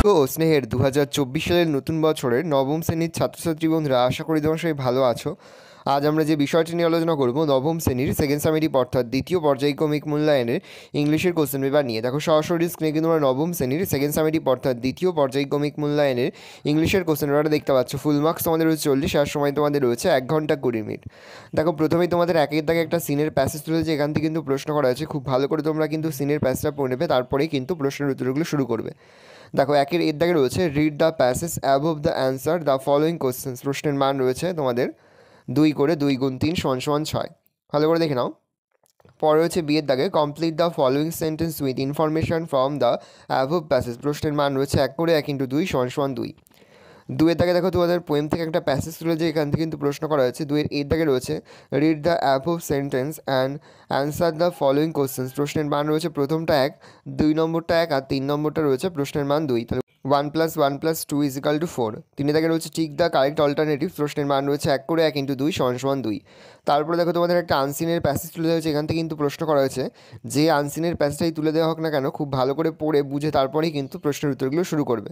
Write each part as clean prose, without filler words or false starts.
তো স্নেহের 2024 সালের নতুন বছরের নবম শ্রেণীর ছাত্রছাত্রী বন্ধুরা, আশা করি তোমরা সবাই ভালো আছো। আজ আমরা যে বিষয়টি নিয়ে আলোচনা করব নবম শ্রেণীর সেকেন্ড সামেটিভ অর্থাৎ দ্বিতীয় পর্যায়ক্রমিক মূল্যায়নের ইংলিশের কোশ্চেন পেপার নিয়ে। দেখো সরাসরি স্ক্রিনে কিন্তু আমরা নবম শ্রেণীর সেকেন্ড সামেটিভ অর্থাৎ দ্বিতীয় পর্যায়ক্রমিক মূল্যায়নের ইংলিশের কোশ্চেন পেপারটা দেখতে পাচ্ছ। ফুল মার্কস তোমাদের রয়েছে 40 আর সময় তোমাদের রয়েছে 1 ঘন্টা 20 মিনিট। দেখো প্রথমেই তোমাদের একের দাগে একটা সিনের প্যাসেজ তুলেছে, এখান থেকে কিন্তু প্রশ্ন করা হয়েছে। খুব ভালো করে তোমরা কিন্তু সিনের প্যাসেজটা পড়ে নেবে, তারপরেই কিন্তু প্রশ্নের উত্তরগুলো শুরু করবে। দেখো এর দাগে রয়েছে read the passage above the answer the following questions. প্রশ্নের মান রয়েছে তোমাদের 2 করে 2 গুণ 3 = 6। ভালো করে দেখে নাও। পরে রয়েছে বিয়ের দাগে complete the following sentence with information from the above passage. প্রশ্নের মান রয়েছে 1 করে 1 × 2 = 2। 2 দাগে দেখো তোমাদের পোয়েম থেকে একটা প্যাসেজ তুলেছে, এখান থেকে কিন্তু প্রশ্ন করা হয়েছে। 2 দাগে রয়েছে read the above sentence and answer the following questions. প্রশ্নের মান রয়েছে প্রথমটা 1, 2 নম্বরটা 1 আর 3 নম্বরটা রয়েছে প্রশ্নের মান 2। তাহলে 1 + 1 + 2 = 4। 3 দাগে রয়েছে টিক দ্য কারেক্ট অল্টারনেটিভ। প্রশ্নের মান রয়েছে 1 করে 1 × 2 = 2। তারপরে দেখো তোমাদের একটা আনসিনের প্যাসেজ তুলে দেওয়া হয়েছে, এখান থেকে কিন্তু প্রশ্ন করা হয়েছে। যে আনসিনের প্যাসেজটাই তুলে দেওয়া হোক না কেন, খুব ভালো করে পড়ে বুঝে তারপরেই কিন্তু প্রশ্নের উত্তরগুলো শুরু করবে।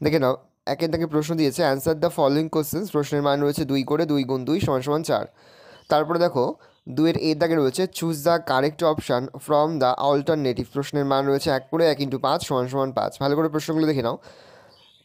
দেখে নাও, একের দাগে প্রশ্ন দিয়েছে অ্যান্সার দ্য ফলোয়িং কোশ্চেন্স। প্রশ্নের মান রয়েছে 2 করে 2 গুণ 2 = 4। তারপরে দেখো 2 দাগে রয়েছে choose the correct option from the alternative. প্রশ্নের মান রয়েছে 1 করে 1 × 5 = 5। ভালো করে প্রশ্নগুলো দেখে নাও।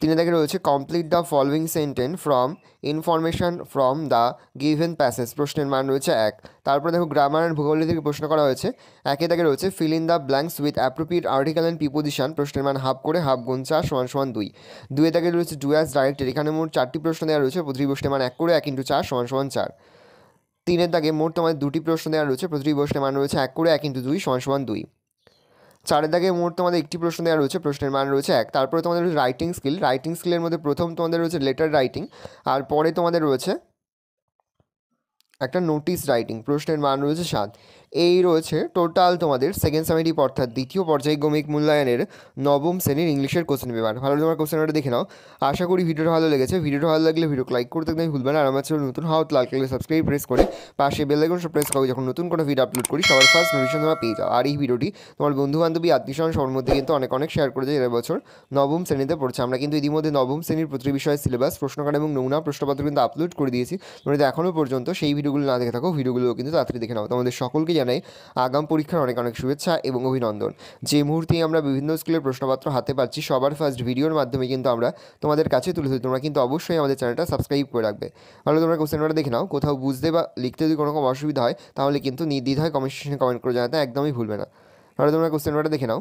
3 দাগে রয়েছে complete the following sentence from information from the given passage. প্রশ্নের মান রয়েছে 1। তারপরে দেখো গ্রামার অ্যান্ড ভূগোল থেকে প্রশ্ন করা হয়েছে। 1 দাগে রয়েছে fill in the blanks with appropriate article and preposition. প্রশ্নের মান হাফ করে হাফ গুণ 4 = 2। 2 দাগে রয়েছে ডু অ্যাজ ডাইরেক্টেড। এখানে মোট 4টি প্রশ্ন দেওয়া রয়েছে, প্রতিটি প্রশ্নের মান 1 করে 1 × 4 = 4। 3 দাগে মোট তোমাদের 2টি প্রশ্ন দেওয়া রয়েছে, প্রতিটি প্রশ্নের মান রয়েছে 1 করে 1 × 2 = 2। 4 দাগে মোট তোমাদের একটি প্রশ্ন দেওয়া রয়েছে, প্রশ্নের মান রয়েছে 1। তারপরে তোমাদের রয়েছে রাইটিং স্কিল। রাইটিং স্কিলের মধ্যে প্রথম তোমাদের রয়েছে লেটার রাইটিং, আর পরে তোমাদের রয়েছে একটা নোটিশ রাইটিং। প্রশ্নের মান রয়েছে 7। এই রয়েছে টোটাল তোমাদের সেকেন্ড সামেটিভ অর্থাৎ দ্বিতীয় পর্যায়ক্রমিক মূল্যায়নের নবম শ্রেণীর ইংলিশের কোশ্চেন পেপার। ভালো তোমার কোশ্চেন পেপারটা দেখে নাও। আশা করি ভিডিওটা ভালো লেগেছে। ভিডিওটা ভালো লাগলে ভিডিওকে লাইক করতে একদমই ভুলবে না। আর আমার চ্যানেল নতুন হওয়া লাল কালার সাবস্ক্রাইব প্রেস করে পাশে বেল আইকন প্রেস করো, যখন নতুন কোনো ভিডিও আপলোড করি সবার ফার্স্ট নোটিফিকেশন তোমরা পেয়ে যাও। আর এই ভিডিওটি তোমার বন্ধুবান্ধবী আত্মীয়স্বজন সবার মধ্যে কিন্তু অনেক অনেক শেয়ার করে যায়। এর বছর নবম শ্রেণীতে পড়ছে। আমরা কিন্তু ইতিমধ্যে নবম শ্রেণীর প্রতিটি বিষয়ের সিলেবাস, প্রশ্নকার এবং নমুনা প্রশ্নপত্র কিন্তু আপলোড করে দিয়েছি। তোমরা যদি এখনও পর্যন্ত সেই ভিডিওগুলো না দেখে থাকো, ভিডিওগুলো কিন্তু তাড়াতাড়ি দেখে নাও। তোমাদের সকলকে জানাই আগাম পরীক্ষার অনেক অনেক শুভেচ্ছা এবং অভিনন্দন। যে মুহূর্তেই আমরা বিভিন্ন স্কুলের প্রশ্নপত্র হাতে পাচ্ছি, সবার ফার্স্ট ভিডিওর মাধ্যমে কিন্তু আমরা তোমাদের কাছে তুলে ধরি। তোমরা কিন্তু অবশ্যই আমাদের চ্যানেলটা সাবস্ক্রাইব করে রাখবে। ভালো তোমরা কোশ্চেন পেপারটা দেখে নাও। কোথাও বুঝতে বা লিখতে যদি কোনো রকম অসুবিধা হয়, তাহলে কিন্তু নির্দ্বিধায় কমেন্ট সেকশনে কমেন্ট করে জানাতে একদমই ভুলবে না। ভালো তোমরা কোশ্চেন পেপারটা দেখে নাও।